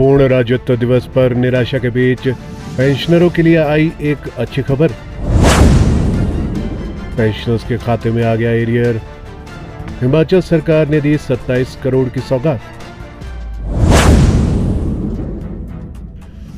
पूर्ण राज्यत्व दिवस पर निराशा के बीच पेंशनरों के लिए आई एक अच्छी खबर। पेंशनर्स के खाते में आ गया एरियर। हिमाचल सरकार ने दी 27 करोड़ की सौगात।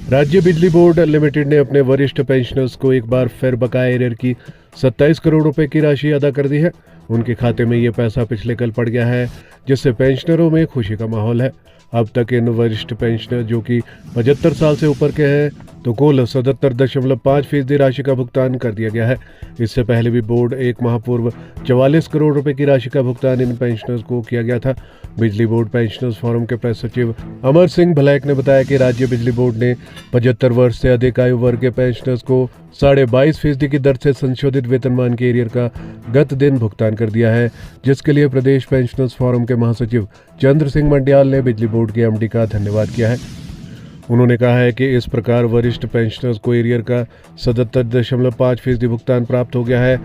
राज्य बिजली बोर्ड लिमिटेड ने अपने वरिष्ठ पेंशनर्स को एक बार फिर बकाया एरियर की 27 करोड़ रुपए की राशि अदा कर दी है। उनके खाते में ये पैसा पिछले कल पड़ गया है, जिससे पेंशनरों में खुशी का माहौल है। अब तक इन वरिष्ठ पेंशनर जो कि 75 साल से ऊपर के हैं तो कुल 77.5% राशि का भुगतान कर दिया गया है। इससे पहले भी बोर्ड एक माह पूर्व 44 करोड़ रुपए की राशि का भुगतान इन पेंशनर्स को किया गया था। बिजली बोर्ड पेंशनर्स फोरम के प्रेस सचिव अमर सिंह भलैक ने बताया कि राज्य बिजली बोर्ड ने 75 वर्ष से अधिक आयु वर्ग के पेंशनर्स को 22.5% की दर से संशोधित वेतनमान के एरियर का गत दिन भुगतान कर दिया है, जिसके लिए प्रदेश पेंशनर्स फोरम के महासचिव चंद्र सिंह मंडियाल ने बिजली बोर्ड के एमडी का धन्यवाद किया है। उन्होंने कहा है कि इस प्रकार वरिष्ठ पेंशनर्स को एरियर का 77.5% भुगतान प्राप्त हो गया है।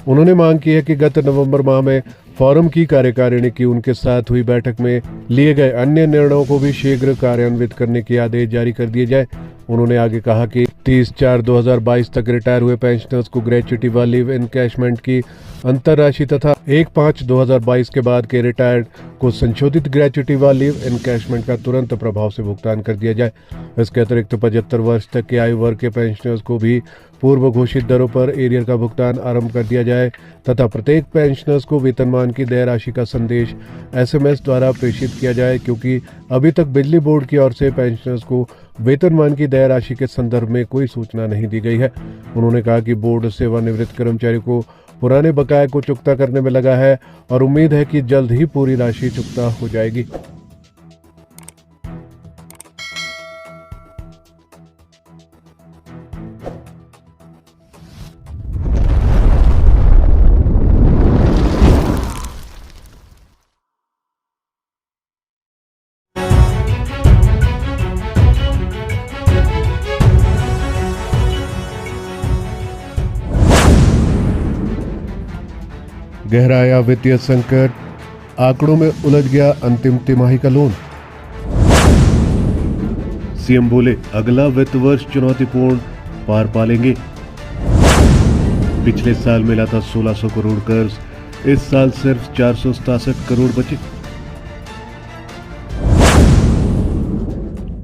उन्होंने मांग की है कि गत नवंबर माह में फोरम की कार्यकारिणी की उनके साथ हुई बैठक में लिए गए अन्य निर्णयों को भी शीघ्र कार्यान्वित करने के आदेश जारी कर दिए जाए। उन्होंने आगे कहा कि 30/4/2022 तक रिटायर हुए पेंशनर्स को ग्रेच्युटी व लीव एनकैशमेंट की अंतर राशि तथा 1/5/2022 के बाद के रिटायर्ड को संशोधित ग्रेच्युटी व लीव एनकैशमेंट का तुरंत प्रभाव से भुगतान कर दिया जाए। इसके अतिरिक्त 75 वर्ष तक के आयु वर्ग के पेंशनर्स को भी पूर्व घोषित दरों पर एरियर का भुगतान आरंभ कर दिया जाए तथा प्रत्येक पेंशनर्स को वेतनमान की देय राशि का संदेश SMS द्वारा प्रेषित किया जाए, क्योंकि अभी तक बिजली बोर्ड की ओर से पेंशनर्स को वेतनमान की देय राशि के संदर्भ में कोई सूचना नहीं दी गई है। उन्होंने कहा कि बोर्ड सेवानिवृत्त कर्मचारी को पुराने बकाये को चुकता करने में लगा है और उम्मीद है कि जल्द ही पूरी राशि चुकता हो जाएगी। गहराया वित्तीय संकट, आंकड़ों में उलझ गया अंतिम तिमाही का लोन। सीएम बोले अगला वित्त वर्ष चुनौतीपूर्ण पार पालेंगे। पिछले साल मिला था 1600 करोड़ कर्ज, इस साल सिर्फ 467 करोड़ बचे।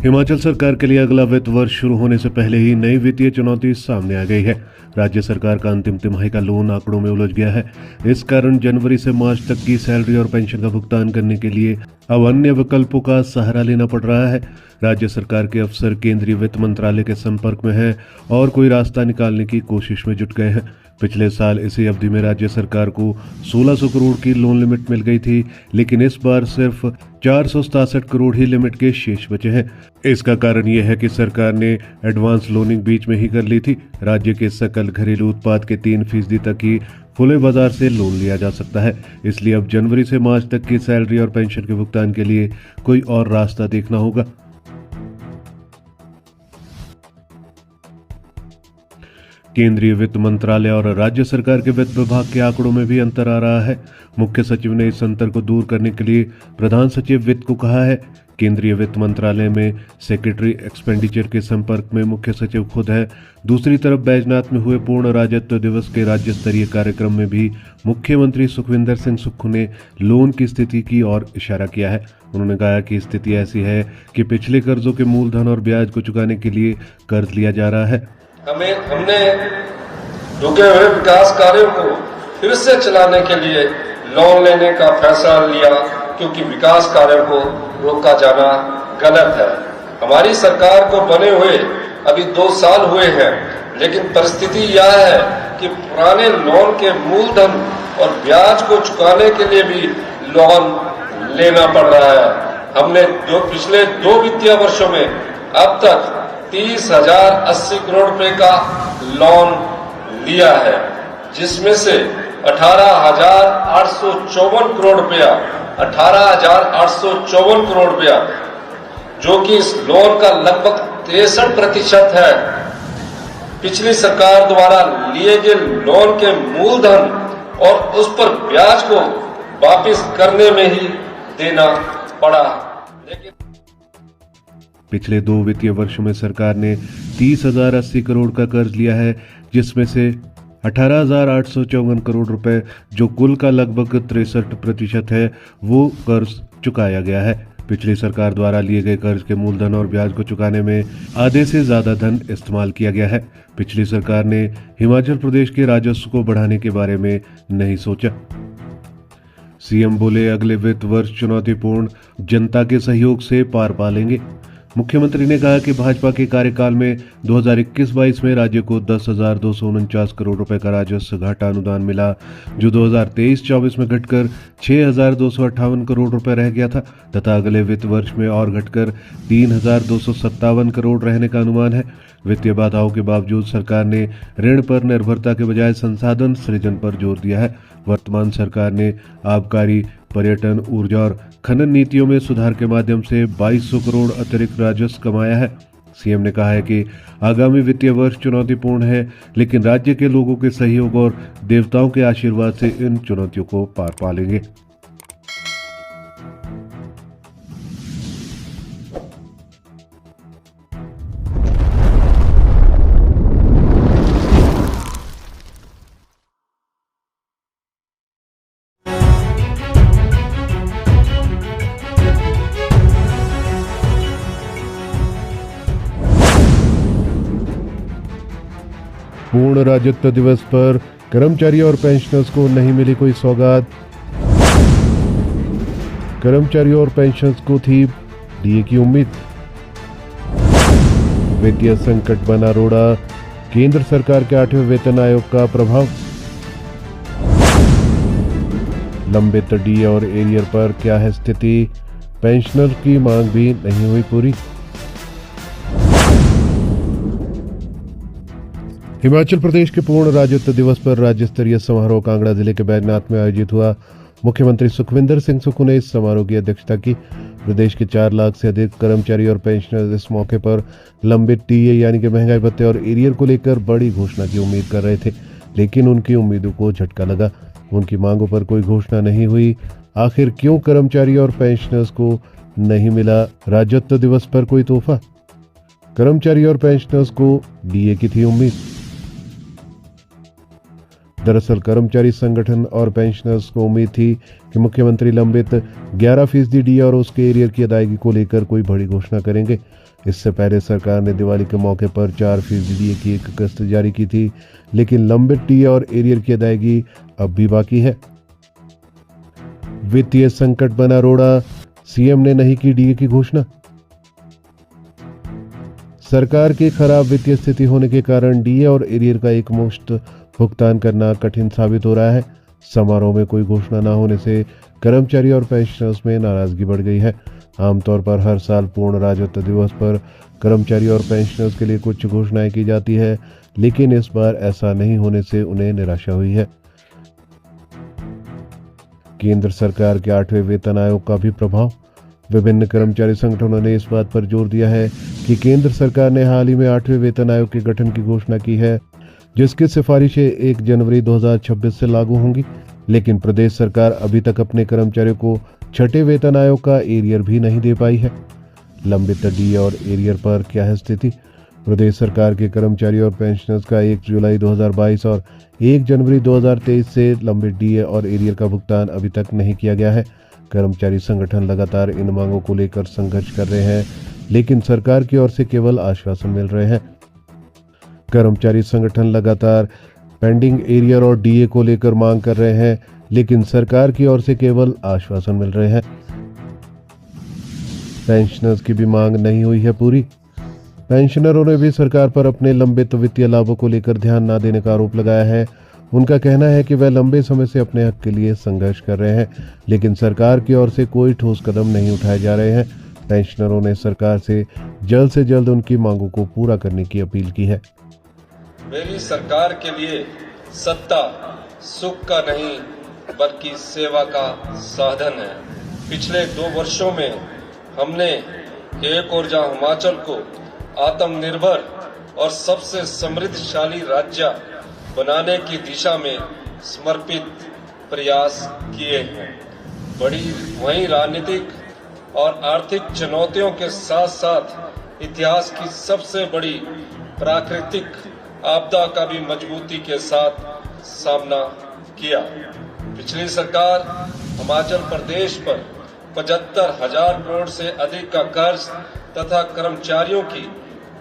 हिमाचल सरकार के लिए अगला वित्त वर्ष शुरू होने से पहले ही नई वित्तीय चुनौती सामने आ गई है। राज्य सरकार का अंतिम तिमाही का लोन आंकड़ों में उलझ गया है। इस कारण जनवरी से मार्च तक की सैलरी और पेंशन का भुगतान करने के लिए अब अन्य विकल्पों का सहारा लेना पड़ रहा है। राज्य सरकार के अफसर केंद्रीय वित्त मंत्रालय के संपर्क में हैं और कोई रास्ता निकालने की कोशिश में जुट गए हैं। पिछले साल इसी अवधि में राज्य सरकार को 1600 करोड़ की लोन लिमिट मिल गई थी, लेकिन इस बार सिर्फ 467 करोड़ ही लिमिट के शेष बचे हैं। इसका कारण यह है कि सरकार ने एडवांस लोनिंग बीच में ही कर ली थी। राज्य के सकल घरेलू उत्पाद के 3% तक ही खुले बाजार से लोन लिया जा सकता है। इसलिए अब जनवरी से मार्च तक की सैलरी और पेंशन के भुगतान के लिए कोई और रास्ता देखना होगा। केंद्रीय वित्त मंत्रालय और राज्य सरकार के वित्त विभाग के आंकड़ों में भी अंतर आ रहा है। मुख्य सचिव ने इस अंतर को दूर करने के लिए प्रधान सचिव वित्त को कहा है। केंद्रीय वित्त मंत्रालय में सेक्रेटरी एक्सपेंडिचर के संपर्क में मुख्य सचिव खुद है। दूसरी तरफ बैजनाथ में हुए पूर्ण राज्यत्व दिवस के राज्य स्तरीय कार्यक्रम में भी मुख्यमंत्री सुखविंदर सिंह सुक्खू ने लोन की स्थिति की ओर इशारा किया है। उन्होंने कहा कि स्थिति ऐसी है कि पिछले कर्जों के मूलधन और ब्याज को चुकाने के लिए कर्ज लिया जा रहा है। हमने रुके हुए विकास कार्यों को फिर से चलाने के लिए लोन लेने का फैसला लिया, क्योंकि विकास कार्यों को रोका जाना गलत है। हमारी सरकार को बने हुए अभी 2 साल हुए हैं, लेकिन परिस्थिति यह है कि पुराने लोन के मूलधन और ब्याज को चुकाने के लिए भी लोन लेना पड़ रहा है। हमने पिछले 2 वित्तीय वर्षों में अब तक 30,080 करोड़ रुपए का लोन लिया है, जिसमें से 18,854 करोड़ रुपया 18,854 करोड़ रुपया, जो कि इस लोन का लगभग 63% है, पिछली सरकार द्वारा लिए गए लोन के मूलधन और उस पर ब्याज को वापस करने में ही देना पड़ा। लेकिन पिछले 2 वित्तीय वर्षों में सरकार ने 30,080 करोड़ का कर्ज लिया है, जिसमें से 18,854 करोड़ रुपए, जो कुल का लगभग 63% है, वो कर्ज चुकाया गया है। पिछली सरकार द्वारा लिए गए कर्ज के मूलधन और ब्याज को चुकाने में आधे से ज्यादा धन इस्तेमाल किया गया है। पिछली सरकार ने हिमाचल प्रदेश के राजस्व को बढ़ाने के बारे में नहीं सोचा। सीएम बोले, अगले वित्त वर्ष चुनौतीपूर्ण, जनता के सहयोग से पार पालेंगे। मुख्यमंत्री ने कहा कि भाजपा के कार्यकाल में 2021-22 में राज्य को 10,249 करोड़ रुपए का राजस्व घाटा अनुदान मिला, जो 2023-24 में घटकर 6,258 करोड़ रुपए रह गया था तथा अगले वित्त वर्ष में और घटकर 3,257 करोड़ रहने का अनुमान है। वित्तीय बाधाओं के बावजूद सरकार ने ऋण पर निर्भरता के बजाय संसाधन सृजन पर जोर दिया है। वर्तमान सरकार ने आबकारी, पर्यटन, ऊर्जा और खनन नीतियों में सुधार के माध्यम से 2200 करोड़ अतिरिक्त राजस्व कमाया है। सीएम ने कहा है कि आगामी वित्तीय वर्ष चुनौतीपूर्ण है, लेकिन राज्य के लोगों के सहयोग और देवताओं के आशीर्वाद से इन चुनौतियों को पार पालेंगे। पूर्ण राज्यत्व दिवस पर कर्मचारी और पेंशनर्स को नहीं मिली कोई सौगात। कर्मचारी और पेंशनर्स को थी डीए की उम्मीद। वित्तीय संकट बना रोड़ा, केंद्र सरकार के 8वें वेतन आयोग का प्रभाव। लंबित डीए और एरियर पर क्या है स्थिति, पेंशनर की मांग भी नहीं हुई पूरी। हिमाचल प्रदेश के पूर्ण राज्यत्व दिवस पर राज्य स्तरीय समारोह कांगड़ा जिले के बैजनाथ में आयोजित हुआ। मुख्यमंत्री सुखविंदर सिंह सुक्खू ने इस समारोह की अध्यक्षता की। प्रदेश के 4 लाख से अधिक कर्मचारी और पेंशनर्स इस मौके पर लंबित डीए यानी कि महंगाई भत्ते और एरियर को लेकर बड़ी घोषणा की उम्मीद कर रहे थे, लेकिन उनकी उम्मीदों को झटका लगा। उनकी मांगों पर कोई घोषणा नहीं हुई। आखिर क्यों कर्मचारी और पेंशनर्स को नहीं मिला राज्यत्व दिवस पर कोई तोहफा? कर्मचारी और पेंशनर्स को डीए की थी उम्मीद। दरअसल कर्मचारी संगठन और पेंशनर्स को उम्मीद थी कि मुख्यमंत्री लंबित 11% डीए और उसके एरियर की अदायगी को लेकर कोई बड़ी घोषणा करेंगे। इससे पहले सरकार ने दिवाली के मौके पर 4% डीए की एक किस्त जारी की थी, लेकिन लंबित डीए और एरियर की अदायगी अब भी बाकी है। वित्तीय संकट बना रोड़ा, सीएम ने नहीं की डीए की घोषणा। सरकार की खराब वित्तीय स्थिति होने के कारण डीए और एरियर का एकमुश्त भुगतान करना कठिन साबित हो रहा है। समारोह में कोई घोषणा न होने से कर्मचारी और पेंशनर्स में नाराजगी बढ़ गई है। आमतौर पर हर साल पूर्ण राज्यत्व दिवस पर कर्मचारी और पेंशनर्स के लिए कुछ घोषणाएं की जाती है, लेकिन इस बार ऐसा नहीं होने से उन्हें निराशा हुई है। केंद्र सरकार के 8वें वेतन आयोग का भी प्रभाव। विभिन्न कर्मचारी संगठनों ने इस बात पर जोर दिया है कि केंद्र सरकार ने हाल ही में 8वें वेतन आयोग के गठन की घोषणा की है, जिसकी सिफारिशें 1 जनवरी 2026 से लागू होंगी, लेकिन प्रदेश सरकार अभी तक अपने कर्मचारियों को 6ठे वेतन आयोग का एरियर भी नहीं दे पाई है। लंबित डीए और एरियर पर क्या है स्थिति? प्रदेश सरकार के कर्मचारी और पेंशनर्स का 1 जुलाई 2022 और 1 जनवरी 2023 से लंबित डीए और एरियर का भुगतान अभी तक नहीं किया गया है। कर्मचारी संगठन लगातार इन मांगों को लेकर संघर्ष कर रहे हैं, लेकिन सरकार की ओर से केवल आश्वासन मिल रहे हैं। कर्मचारी संगठन लगातार पेंडिंग एरियर और डीए को लेकर मांग कर रहे हैं, लेकिन सरकार की ओर से केवल आश्वासन मिल रहे हैं। पेंशनर्स की भी मांग नहीं हुई है पूरी। पेंशनरों ने भी सरकार पर अपने लंबित वित्तीय लाभों को लेकर ध्यान न देने का आरोप लगाया है। उनका कहना है कि वह लंबे समय से अपने हक के लिए संघर्ष कर रहे हैं, लेकिन सरकार की ओर से कोई ठोस कदम नहीं उठाए जा रहे हैं। पेंशनरों ने सरकार से जल्द उनकी मांगों को पूरा करने की अपील की है। मेरी सरकार के लिए सत्ता सुख का नहीं बल्कि सेवा का साधन है। पिछले 2 वर्षों में हमने एक ओर जहां हिमाचल को आत्मनिर्भर और सबसे समृद्धशाली राज्य बनाने की दिशा में समर्पित प्रयास किए हैं, वहीं राजनीतिक और आर्थिक चुनौतियों के साथ साथ इतिहास की सबसे बड़ी प्राकृतिक आपदा का भी मजबूती के साथ सामना किया। पिछली सरकार हिमाचल प्रदेश पर 75,000 करोड़ से अधिक का कर्ज तथा कर्मचारियों की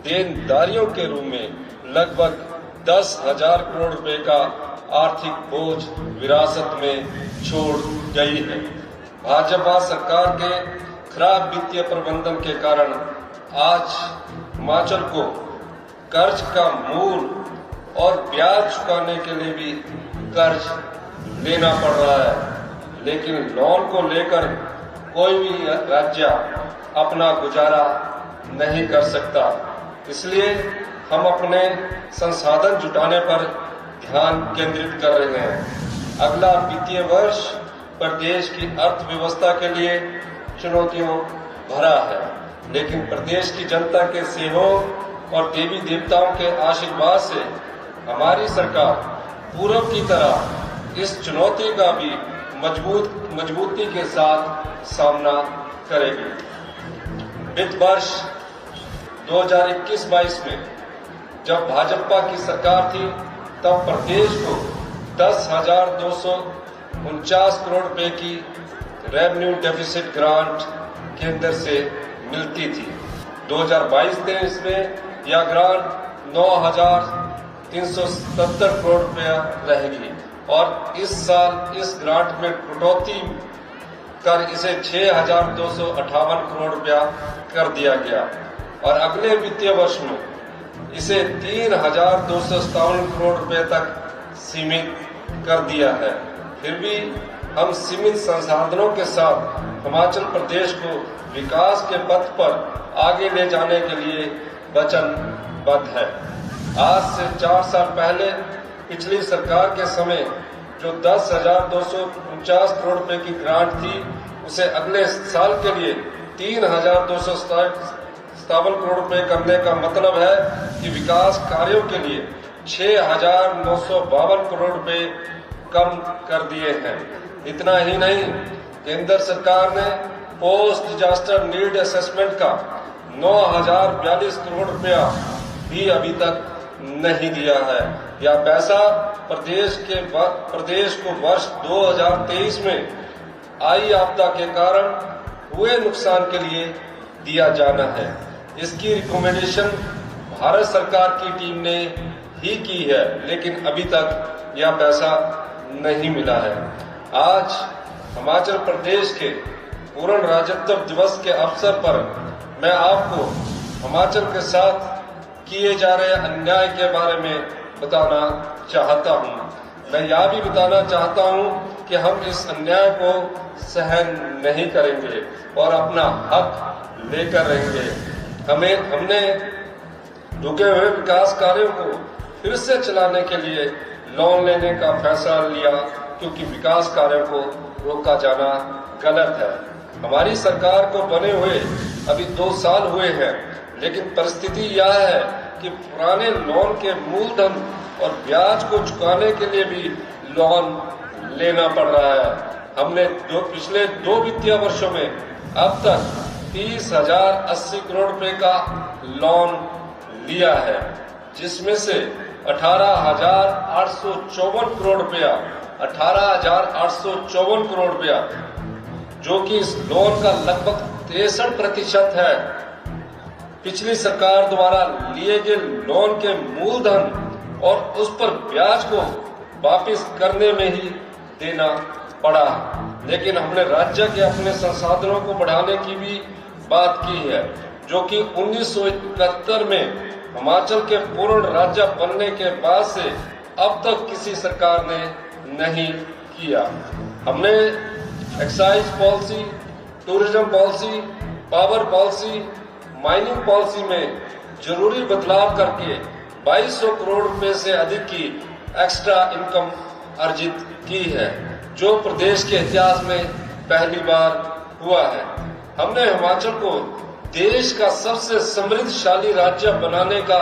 देनदारियों के रूप में लगभग 10,000 करोड़ रुपए का आर्थिक बोझ विरासत में छोड़ गई है। भाजपा सरकार के खराब वित्तीय प्रबंधन के कारण आज हिमाचल को कर्ज का मूल और ब्याज चुकाने के लिए भी कर्ज लेना पड़ रहा है, लेकिन लोन को लेकर कोई भी राज्य अपना गुजारा नहीं कर सकता। इसलिए हम अपने संसाधन जुटाने पर ध्यान केंद्रित कर रहे हैं। अगला वित्तीय वर्ष प्रदेश की अर्थव्यवस्था के लिए चुनौतियों भरा है, लेकिन प्रदेश की जनता के सहयोग और देवी देवताओं के आशीर्वाद से हमारी सरकार पूर्व की तरह इस चुनौती का भी मजबूती के साथ सामना करेगी। वित्त वर्ष 2021-22 में जब भाजपा की सरकार थी तब प्रदेश को 10,249 करोड़ रुपए की रेवेन्यू डेफिसिट ग्रांट केंद्र से मिलती थी। 2022-23 में यह ग्रांट 9,377 करोड़ रुपया रहेगी और इस साल इस ग्रांट में कटौती कर इसे 6,258 करोड़ रुपया कर दिया गया और अगले वित्तीय वर्ष में इसे 3,257 करोड़ रुपए तक सीमित कर दिया है। फिर भी हम सीमित संसाधनों के साथ हिमाचल प्रदेश को विकास के पथ पर आगे ले जाने के लिए वचनबद्ध है। आज से 4 साल पहले पिछली सरकार के समय जो 10,249 करोड़ रुपए की ग्रांट थी, उसे अगले साल के लिए 3,257 करोड़ रुपए करने का मतलब है कि विकास कार्यों के लिए 6,952 करोड़ रुपए कम कर दिए हैं। इतना ही नहीं, केंद्र सरकार ने पोस्ट डिजास्टर नीड असेसमेंट का 9,042 करोड़ रुपया भी अभी तक नहीं दिया है। यह पैसा प्रदेश को वर्ष 2023 में आई आपदा के कारण हुए नुकसान के लिए दिया जाना है। इसकी रिकमेंडेशन भारत सरकार की टीम ने ही की है, लेकिन अभी तक यह पैसा नहीं मिला है। आज हिमाचल प्रदेश के पूर्ण राज्यत्व दिवस के अवसर पर मैं आपको हिमाचल के साथ किए जा रहे अन्याय के बारे में बताना चाहता हूं। मैं यह भी बताना चाहता हूं कि हम इस अन्याय को सहन नहीं करेंगे और अपना हक लेकर रहेंगे। हमने रुके हुए विकास कार्यों को फिर से चलाने के लिए लोन लेने का फैसला लिया, क्योंकि विकास कार्यों को रोका जाना गलत है। हमारी सरकार को बने हुए अभी 2 साल हुए हैं, लेकिन परिस्थिति यह है कि पुराने लोन के मूलधन और ब्याज को चुकाने के लिए भी लोन लेना पड़ रहा है। हमने पिछले 2 वित्तीय वर्षों में अब तक 30,080 करोड़ रुपए का लोन लिया है, जिसमें से 18,854 करोड़ रुपया 18,854 करोड़ रुपया जो कि इस लोन का लगभग 63% है, पिछली सरकार द्वारा लिए गए लोन के मूलधन और उस पर ब्याज को वापस करने में ही देना पड़ा। लेकिन हमने राज्य के अपने संसाधनों को बढ़ाने की भी बात की है, जो कि 1971 में हिमाचल के पूर्ण राज्य बनने के बाद से अब तक किसी सरकार ने नहीं किया। हमने excise policy, tourism policy, power policy, mining policy में जरूरी बदलाव करके 2200 करोड़ रुपए से अधिक की एक्स्ट्रा इनकम अर्जित की है, जो प्रदेश के इतिहास में पहली बार हुआ है। हमने हिमाचल को देश का सबसे समृद्धशाली राज्य बनाने का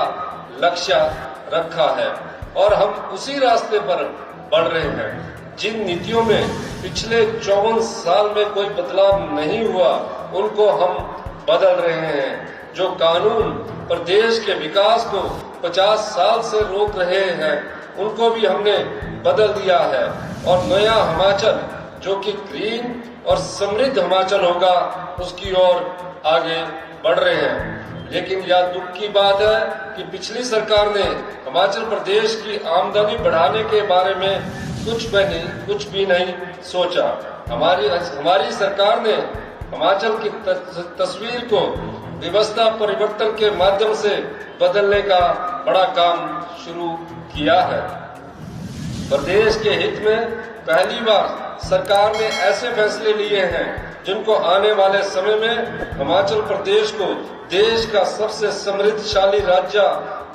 लक्ष्य रखा है और हम उसी रास्ते पर बढ़ रहे हैं। जिन नीतियों में पिछले 54 साल में कोई बदलाव नहीं हुआ, उनको हम बदल रहे हैं। जो कानून प्रदेश के विकास को 50 साल से रोक रहे हैं, उनको भी हमने बदल दिया है और नया हिमाचल जो कि ग्रीन और समृद्ध हिमाचल होगा, उसकी ओर आगे बढ़ रहे हैं। लेकिन यह दुख की बात है कि पिछली सरकार ने हिमाचल प्रदेश की आमदनी बढ़ाने के बारे में कुछ भी नहीं सोचा। हमारी सरकार ने हिमाचल की तस्वीर को व्यवस्था परिवर्तन के माध्यम से बदलने का बड़ा काम शुरू किया है। प्रदेश के हित में पहली बार सरकार ने ऐसे फैसले लिए हैं जिनको आने वाले समय में हिमाचल प्रदेश को देश का सबसे समृद्धशाली राज्य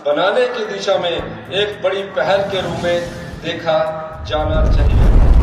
बनाने की दिशा में एक बड़ी पहल के रूप में देखा जाना चाहिए।